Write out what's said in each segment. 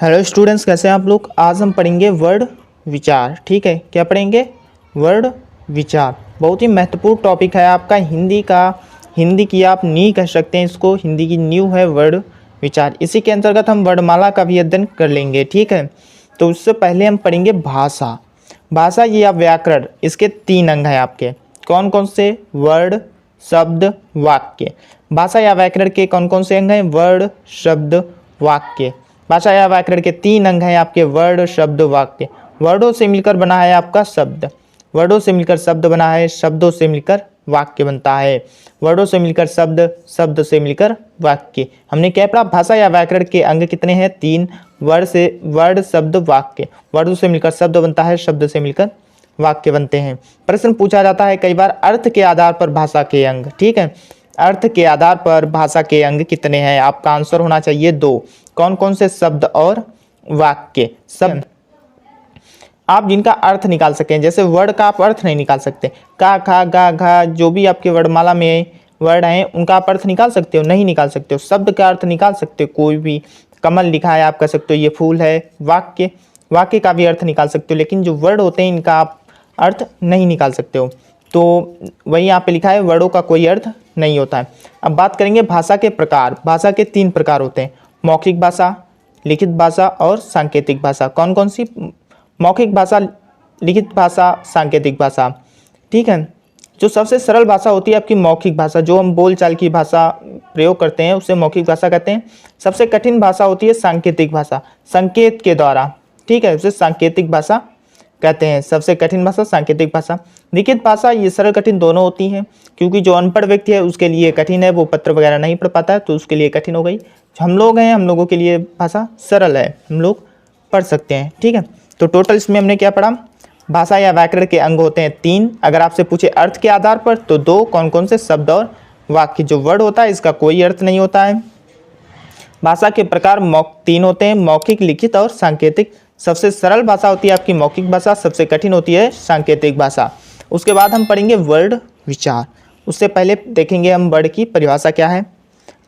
Hello students, कैसे हैं आप लोग। आज हम पढ़ेंगे वर्ड विचार। ठीक है, क्या पढ़ेंगे? वर्ड विचार। बहुत ही महत्वपूर्ण टॉपिक है आपका हिंदी का। हिंदी की आप नींव कह सकते हैं इसको, हिंदी की नींव है वर्ड विचार। इसी के अंतर्गत हम वर्णमाला का भी अध्ययन कर लेंगे। ठीक है, तो उससे पहले हम पढ़ेंगे भाषा। भाषा या व्याकरण, इसके 3 अंग हैं आपके। कौन कौन से? वर्ड, शब्द, वाक्य। भाषा या व्याकरण के कौन कौन से अंग हैं? वर्ड, शब्द, वाक्य। भाषा या व्याकरण के 3 अंग हैं आपके, वर्ड, शब्द, वाक्य। वर्डों से मिलकर बना है आपका शब्द, वर्डों से मिलकर शब्द बना है, शब्दों से मिलकर वाक्य बनता है। वर्डों से मिलकर शब्द, शब्द से मिलकर वाक्य। हमने क्या पढ़ा? भाषा या व्याकरण के अंग कितने हैं? 3। वर्ड, शब्द, वाक्य। वर्डों से मिलकर शब्द बनता है, शब्द से मिलकर वाक्य बनते हैं। प्रश्न पूछा जाता है कई बार अर्थ के आधार पर भाषा के अंग। ठीक है, अर्थ के आधार पर भाषा के अंग कितने हैं? आपका आंसर होना चाहिए 2। कौन कौन से? शब्द और वाक्य। शब्द आप जिनका अर्थ निकाल सकें, जैसे वर्ड का आप अर्थ नहीं निकाल सकते। का, खा, गा, घा, जो भी आपके वर्णमाला में वर्ड हैं उनका आप अर्थ निकाल सकते हो? नहीं निकाल सकते हो। शब्द का अर्थ निकाल सकते हो, कोई भी कमल लिखा है आप कह सकते हो ये फूल है। वाक्य का भी अर्थ निकाल सकते हो, लेकिन जो वर्ड होते हैं इनका आप अर्थ नहीं निकाल सकते हो। तो वही यहाँ पे लिखा है, वर्डों का कोई अर्थ नहीं होता है। अब बात करेंगे भाषा के प्रकार। भाषा के 3 प्रकार होते हैं, मौखिक भाषा, लिखित भाषा और सांकेतिक भाषा। कौन कौन सी? मौखिक भाषा, लिखित भाषा, सांकेतिक भाषा। ठीक है, जो सबसे सरल भाषा होती है आपकी मौखिक भाषा, जो हम बोलचाल की भाषा प्रयोग करते हैं उसे मौखिक भाषा कहते हैं। सबसे कठिन भाषा होती है सांकेतिक भाषा, संकेत के द्वारा। ठीक है, उसे सांकेतिक भाषा कहते हैं। सबसे कठिन भाषा सांकेतिक भाषा। लिखित भाषा ये सरल कठिन दोनों होती हैं, क्योंकि जो अनपढ़ व्यक्ति है उसके लिए कठिन है, वो पत्र वगैरह नहीं पढ़ पाता है तो उसके लिए कठिन हो गई। हम लोग हैं, हम लोगों के लिए भाषा सरल है, हम लोग पढ़ सकते हैं। ठीक है, तो टोटल इसमें हमने क्या पढ़ा? भाषा या व्याकरण के अंग होते हैं 3। अगर आपसे पूछे अर्थ के आधार पर तो 2। कौन कौन से? शब्द और वाक्य। जो वर्ड होता है इसका कोई अर्थ नहीं होता है। भाषा के प्रकार 3 होते हैं, मौखिक, लिखित और सांकेतिक। सबसे सरल भाषा होती है आपकी मौखिक भाषा, सबसे कठिन होती है सांकेतिक भाषा। उसके बाद हम पढ़ेंगे वर्ड विचार। उससे पहले देखेंगे हम वर्ड की परिभाषा क्या है।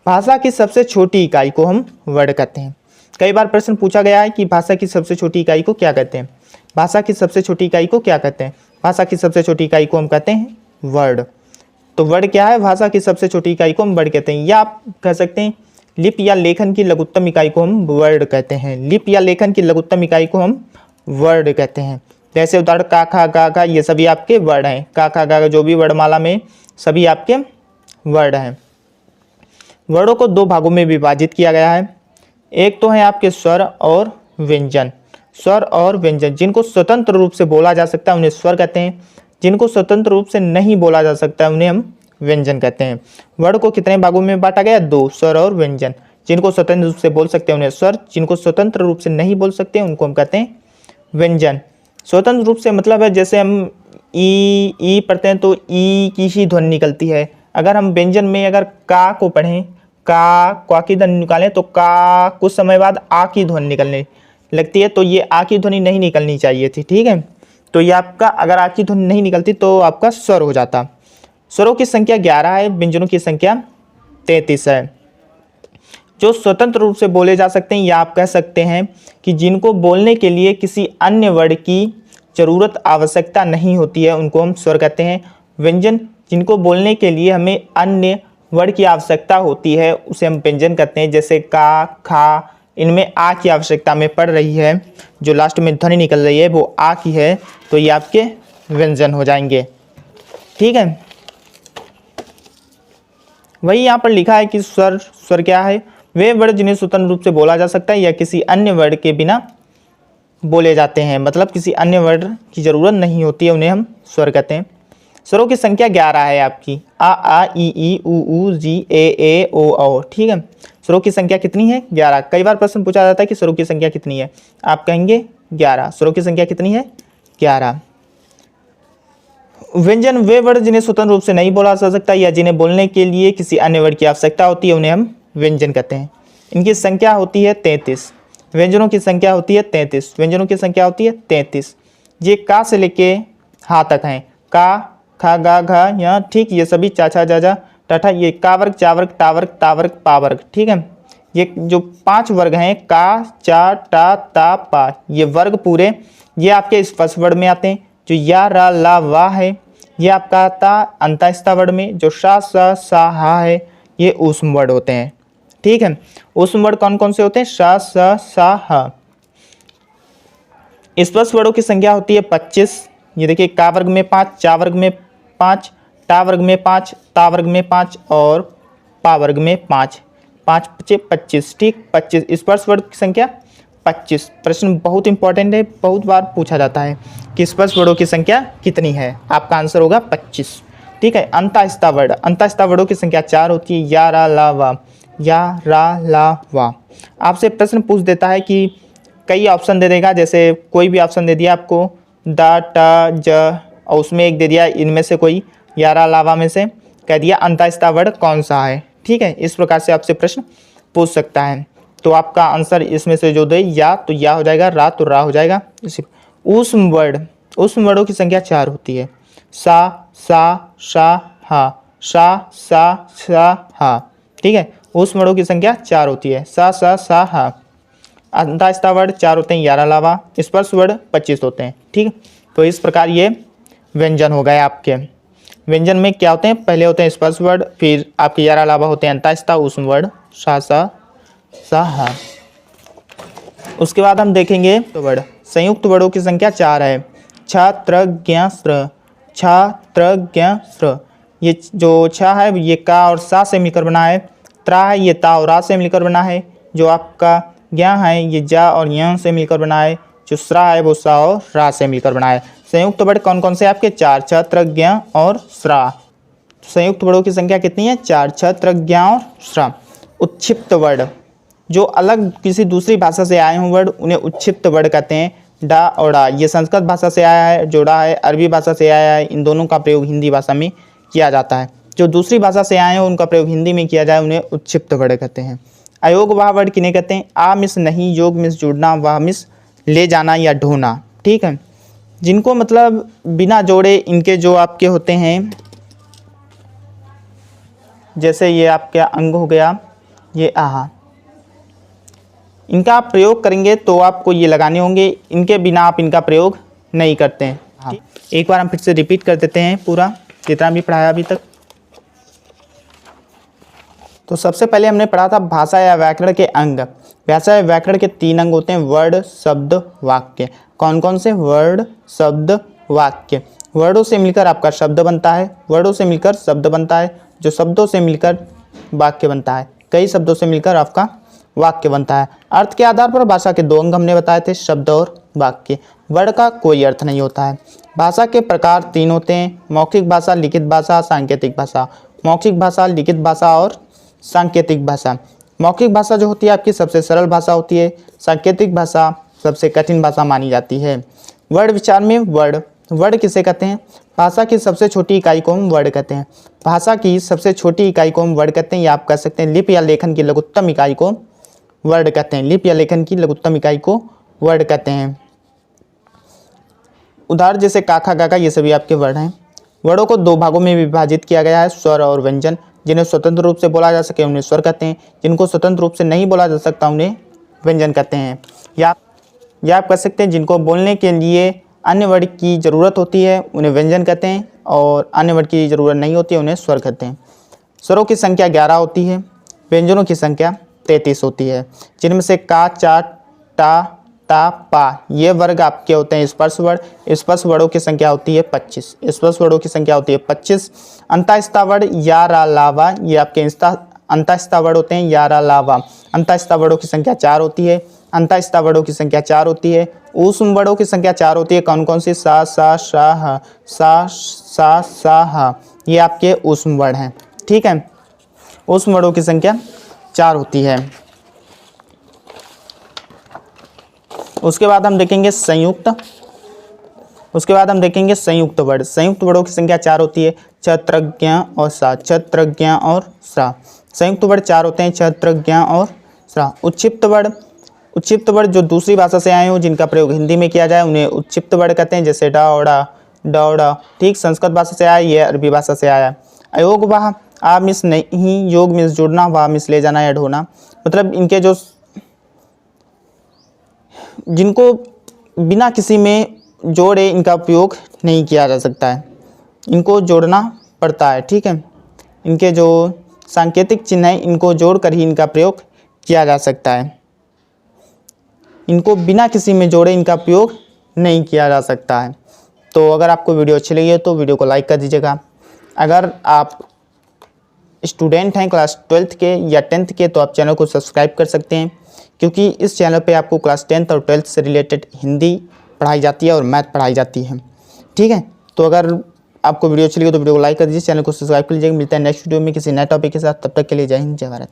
भाषा की सबसे छोटी इकाई को हम वर्ड कहते हैं। कई बार प्रश्न पूछा गया है कि भाषा की सबसे छोटी इकाई को क्या कहते हैं? भाषा की सबसे छोटी इकाई को क्या कहते हैं? भाषा की सबसे छोटी इकाई को हम कहते हैं वर्ड। तो वर्ड क्या है? भाषा की सबसे छोटी इकाई को हम वर्ड कहते हैं, या आप कह सकते हैं लिपि या लेखन की लघुत्तम इकाई को हम वर्ड कहते हैं। लिपि या लेखन की लघुत्तम इकाई को हम वर्ड कहते हैं। जैसे उदाहरण का, खा, गा, घा, ये सभी आपके वर्ड हैं। का, खा, गा, जो भी वर्णमाला में सभी आपके वर्ड हैं। वर्डों को 2 भागों में विभाजित किया गया है। एक तो है आपके स्वर और व्यंजन। स्वर और व्यंजन, जिनको स्वतंत्र रूप से बोला जा सकता है उन्हें स्वर कहते हैं, जिनको स्वतंत्र रूप से नहीं बोला जा सकता है उन्हें हम व्यंजन कहते हैं। वर्ड को कितने भागों में बांटा गया? 2, स्वर और व्यंजन। जिनको स्वतंत्र रूप से बोल सकते हैं उन्हें स्वर, जिनको स्वतंत्र रूप से नहीं बोल सकते उनको हम कहते हैं व्यंजन। स्वतंत्र रूप से मतलब है जैसे हम ई पढ़ते हैं तो ई की ही ध्वनि निकलती है। अगर हम व्यंजन में अगर का को पढ़ें, का की ध्वनि निकालें तो का कुछ समय बाद आ की ध्वनि निकलने लगती है, तो ये आ की ध्वनि नहीं निकलनी चाहिए थी। ठीक है, तो ये आपका अगर आ की ध्वनि नहीं निकलती तो आपका स्वर हो जाता। स्वरों की संख्या 11 है, व्यंजनों की संख्या 33 है। जो स्वतंत्र रूप से बोले जा सकते हैं या आप कह सकते हैं कि जिनको बोलने के लिए किसी अन्य वर्ड की जरूरत आवश्यकता नहीं होती है उनको हम स्वर कहते हैं। व्यंजन, जिनको बोलने के लिए हमें अन्य वर्ड की आवश्यकता होती है उसे हम व्यंजन कहते हैं। जैसे का, खा, इनमें आ की आवश्यकता में पड़ रही है, जो लास्ट में ध्वनि निकल रही है वो आ की है, तो ये आपके व्यंजन हो जाएंगे। ठीक है, वही यहाँ पर लिखा है कि स्वर क्या है? वे वर्ड जिन्हें स्वतंत्र रूप से बोला जा सकता है या किसी अन्य वर्ड के बिना बोले जाते हैं, मतलब किसी अन्य वर्ड की जरूरत नहीं होती है, उन्हें हम स्वर कहते हैं। स्वरों की संख्या 11 है आपकी, आ ई उ जी ए ओ औ। ठीक है, स्वरों की संख्या कितनी है? 11। कई बार प्रश्न पूछा जाता है कि स्वरों की संख्या कितनी है, आप कहेंगे 11। स्वरों की संख्या कितनी है? 11। व्यंजन, वे वर्ड जिन्हें स्वतंत्र रूप से नहीं बोला जा सकता या जिन्हें बोलने के लिए किसी अन्य वर्ड की आवश्यकता होती है उन्हें हम व्यंजन कहते हैं। इनकी संख्या होती है 33। व्यंजनों की संख्या होती है 33। व्यंजनों की संख्या होती है 33। ये का से लेके हा तक हैं। का, खा, गा, घा, यहाँ। ठीक, ये सभी चा, छा, जा, जा, टाठा, ये का वर्ग, चा वर्ग, टा वर्ग, ता वर्ग, पा वर्ग। ठीक है, ये जो 5 वर्ग हैं का, चा, टा, ता, पा, ये वर्ग पूरे ये आपके स्पर्श वर्ड में आते हैं। जो या, रा, ला, वा है ये आपका आता अंतःस्था वर्ड में। जो शा, सा, सा, हा है ये ऊष्म वर्ड होते हैं। ठीक है, ऊष्म वर्ड कौन कौन से होते हैं? शा, सा, सा, हा। स्पर्श वर्डों की संख्या होती है 25। ये देखिए, का वर्ग में 5, चा वर्ग में 5, टा वर्ग में 5, ता वर्ग में 5 और पा वर्ग में 5, 5 × 25। ठीक, 25 स्पर्श वर्ड की संख्या 25। प्रश्न बहुत इंपॉर्टेंट है, बहुत बार पूछा जाता है कि स्पर्श वर्डों की संख्या कितनी है। आपका आंसर होगा 25। ठीक है, अंतःस्था वर्ड, अंतःस्था वर्डों की संख्या 4 होती है। या, रा, ला, वा, या, रा, ला, वा। आपसे प्रश्न पूछ देता है कि कई ऑप्शन दे देगा, जैसे कोई भी ऑप्शन दे दिया आपको, दा, टा, ज, और उसमें एक दे दिया इनमें से कोई, या, रा, ला, वा में से, कह दिया अंतःस्था वर्ड कौन सा है। ठीक है, इस प्रकार से आपसे प्रश्न पूछ सकता है। तो आपका आंसर इसमें से जो दे या तो या हो जाएगा, रा तो रा हो जाएगा। ऊष्म वर्ड, ऊष्म वर्डों की संख्या 4 होती है। सा, सा, शा, हा, सा, सा, सा, हा। ठीक है, ऊष्म वर्डों की संख्या 4 होती है। सा, सा, सा, हा। अंतःस्था वर्ड 4 होते हैं, 11 अलावा। स्पर्श वर्ड 25 होते हैं। ठीक है, तो इस प्रकार ये व्यंजन हो गए आपके। व्यंजन में क्या होते हैं? पहले होते हैं स्पर्श वर्ड, फिर आपके 11 अलावा होते हैं अंतःस्था ऊष्म वर्ड, सा, सा, सा, हा। उसके बाद हम देखेंगे वर्ड, संयुक्त वर्डों की संख्या 4 है। छ, त्र, ज्ञ, स्र, छ, त्र, ज्ञ, स्र। ये जो छ है ये का और सा से मिलकर बना है। त्रा है ये ता और रा से मिलकर बना है। जो आपका ज्ञ है ये जा और य से मिलकर बना है। जो स्रा है वो सा और रा से मिलकर बना है। संयुक्त वर्ड कौन कौन से आपके? 4, छ, त्र, ज्ञ और स्रा। संयुक्त वर्डों की संख्या कितनी है? 4, छ, त्र, ज्ञ और स्रा। उत्क्षिप्त वर्ड, जो अलग किसी दूसरी भाषा से आए हों वर्ड, उन्हें उत्क्षिप्त वर्ड कहते हैं। डा और डा, ये संस्कृत भाषा से आया है। जो डा है अरबी भाषा से आया है। इन दोनों का प्रयोग हिंदी भाषा में किया जाता है। जो दूसरी भाषा से आए हैं उनका प्रयोग हिंदी में किया जाए, उन्हें उत्क्षिप्त वर्ड कहते हैं। अयोग वाह वर्ड किन्हें कहते हैं? आ मिस नहीं, योग मिस जुड़ना, वाह मिस ले जाना या ढोना। ठीक है, जिनको मतलब बिना जोड़े इनके जो आपके होते हैं, जैसे ये आपके अंग हो गया ये आहा, इनका आप प्रयोग करेंगे तो आपको ये लगाने होंगे, इनके बिना आप इनका प्रयोग नहीं करते हैं। हाँ, एक बार हम फिर से रिपीट कर देते हैं पूरा जितना भी पढ़ाया अभी तक। तो सबसे पहले हमने पढ़ा था भाषा या व्याकरण के अंग। भाषा या व्याकरण के 3 अंग होते हैं, वर्ड, शब्द, वाक्य। कौन कौन से? वर्ड, शब्द, वाक्य। वर्डों से मिलकर आपका शब्द बनता है, वर्डों से मिलकर शब्द बनता है, जो शब्दों से मिलकर वाक्य बनता है, कई शब्दों से मिलकर आपका वाक्य बनता है। अर्थ के आधार पर भाषा के 2 अंग हमने बताए थे, शब्द और वाक्य। वर्ड का कोई अर्थ नहीं होता है। भाषा के प्रकार 3 होते हैं, मौखिक भाषा, लिखित भाषा, सांकेतिक भाषा। मौखिक भाषा, लिखित भाषा और सांकेतिक भाषा। मौखिक भाषा जो होती है आपकी सबसे सरल भाषा होती है। सांकेतिक भाषा सबसे कठिन भाषा मानी जाती है। वर्ड विचार में वर्ड किसे कहते हैं? भाषा की सबसे छोटी इकाई को हम वर्ड कहते हैं। भाषा की सबसे छोटी इकाई को हम वर्ड कहते हैं, या आप कह सकते हैं लिप या लेखन की लघुत्तम इकाई को वर्ड कहते हैं। लिप या लेखन की लघुत्तम इकाई को वर्ड कहते हैं। उदाहरण जैसे काखा, गागा, ये सभी आपके वर्ड हैं। वर्डों को 2 भागों में विभाजित किया गया है, स्वर और व्यंजन। जिन्हें स्वतंत्र रूप से बोला जा सके उन्हें स्वर कहते हैं, जिनको स्वतंत्र रूप से नहीं बोला जा सकता उन्हें व्यंजन कहते हैं। या आप कह सकते हैं जिनको बोलने के लिए अन्य वर्ड की ज़रूरत होती है उन्हें व्यंजन कहते हैं, और अन्य वर्ड की ज़रूरत नहीं होती है उन्हें स्वर कहते हैं। स्वरों की संख्या 11 होती है, व्यंजनों की संख्या 33 होती है, जिनमें से का, चा, टा, ता, पा ये वर्ग आपके होते हैं स्पर्श वर्ड। स्पर्श वर्डों की संख्या होती है 25। स्पर्श वर्डों की संख्या होती है 25। अंतःस्था वर्ड या, रा, ला, वा ये आपके अंतःस्था वर्ड होते हैं, या, रा, ला, वा। अंतःस्था वर्डों की संख्या 4 होती है। अंतःस्था वर्डों की संख्या 4 होती है। ऊष्म वर्डों की संख्या 4 होती है। कौन कौन सी? सा, सा, शा, हा, सा, सा, सा, हा, ये आपके ऊष्म वर्ड हैं। ठीक है, ऊष्म वर्डों की संख्या 4 होती है। उसके बाद हम देखेंगे संयुक्त वर्ड। संयुक्त वर्डों की संख्या 4 होती है, छत्रज्ञ और सा, छत्रज्ञ और सा। संयुक्त वर्ड 4 होते हैं, छत्रज्ञ और सा। उत्क्षिप्त वर्ड जो दूसरी भाषा से आए हो जिनका प्रयोग हिंदी में किया जाए उन्हें उत्क्षिप्त वर्ड कहते हैं, जैसे डा, ओड़ा, डौड़ा। ठीक, संस्कृत भाषा से आया, ये अरबी भाषा से आया। अयोग वाह आ मिस नहीं, योग मिस जुड़ना, वाह मिस ले जाना या ढोना। मतलब इनके जो जिनको बिना किसी में जोड़े इनका उपयोग नहीं किया जा सकता है, इनको जोड़ना पड़ता है, ठीक है। इनके जो सांकेतिक चिन्ह हैं इनको जोड़कर ही इनका प्रयोग किया जा सकता है, इनको बिना किसी में जोड़े इनका प्रयोग नहीं किया जा सकता है। तो अगर आपको वीडियो अच्छी लगी है तो वीडियो को लाइक कर दीजिएगा। अगर आप स्टूडेंट हैं क्लास 12th के या 10th के तो आप चैनल को सब्सक्राइब कर सकते हैं, क्योंकि इस चैनल पे आपको क्लास 10th और 12th से रिलेटेड हिंदी पढ़ाई जाती है और मैथ पढ़ाई जाती है, ठीक है। तो अगर आपको वीडियो अच्छी लगी तो वीडियो को लाइक कर दीजिए, चैनल को सब्सक्राइब कर लीजिएगा। मिलता है नेक्स्ट वीडियो में किसी नए टॉपिक के साथ, तब तक के लिए जय हिंद जय भारत।